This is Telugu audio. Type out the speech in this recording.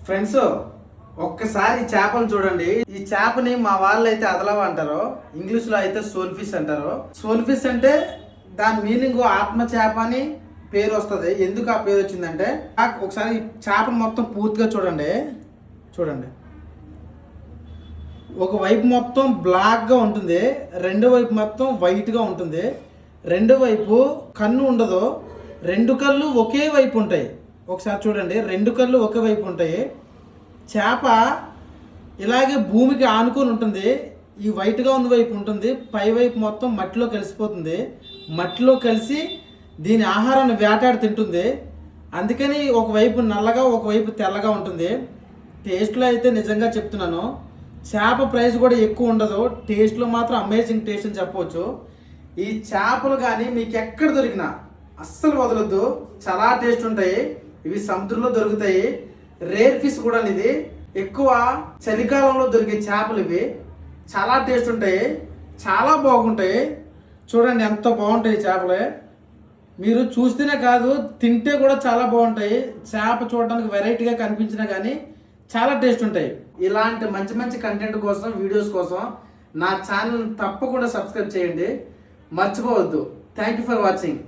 ఫ్రెండ్స్, ఒక్కసారి ఈ చేపను చూడండి. ఈ చేపని మా వాళ్ళు అయితే అదలవ అంటారు, ఇంగ్లీష్ లో అయితే సోల్ ఫిష్ అంటారు. సోల్ ఫిష్ అంటే దాని మీనింగ్ ఆత్మ చేప అని పేరు వస్తుంది. ఎందుకు ఆ పేరు వచ్చిందంటే, ఒకసారి చేపను మొత్తం పూర్తిగా చూడండి. చూడండి, ఒక వైపు మొత్తం బ్లాక్గా ఉంటుంది, రెండో వైపు మొత్తం వైట్గా ఉంటుంది. రెండో వైపు కన్ను ఉండదు, రెండు కళ్ళు ఒకే వైపు ఉంటాయి. ఒకసారి చూడండి, రెండు కళ్ళు ఒకే వైపు ఉంటాయి. చేప ఇలాగే భూమికి ఆనుకొని ఉంటుంది. ఈ వైట్గా ఉన్న వైపు ఉంటుంది, పై వైపు మొత్తం మట్టిలో కలిసిపోతుంది. మట్టిలో కలిసి దీని ఆహారాన్ని వేటాడి తింటుంది. అందుకని ఒకవైపు నల్లగా ఒకవైపు తెల్లగా ఉంటుంది. టేస్ట్లో అయితే నిజంగా చెప్తున్నాను, చేప ప్రైస్ కూడా ఎక్కువ ఉండదు. టేస్ట్లో మాత్రం అమేజింగ్ టేస్ట్ అని చెప్పవచ్చు. ఈ చేపలు కానీ మీకు ఎక్కడ దొరికినా అస్సలు వదలొద్దు, చాలా టేస్ట్ ఉంటాయి. ఇవి సముద్రంలో దొరుకుతాయి. రేర్ ఫిష్ కూడా ఇది. ఎక్కువ చలికాలంలో దొరికే చేపలు ఇవి. చాలా టేస్ట్ ఉంటాయి, చాలా బాగుంటాయి. చూడండి ఎంత బాగుంటాయి చేపలే. మీరు చూస్తేనే కాదు, తింటే కూడా చాలా బాగుంటాయి. చేప చూడడానికి వెరైటీగా కనిపించినా కానీ చాలా టేస్ట్ ఉంటాయి. ఇలాంటి మంచి మంచి కంటెంట్ కోసం, వీడియోస్ కోసం నా ఛానల్ తప్పకుండా సబ్స్క్రైబ్ చేయండి, మర్చిపోవద్దు. Thank you for watching.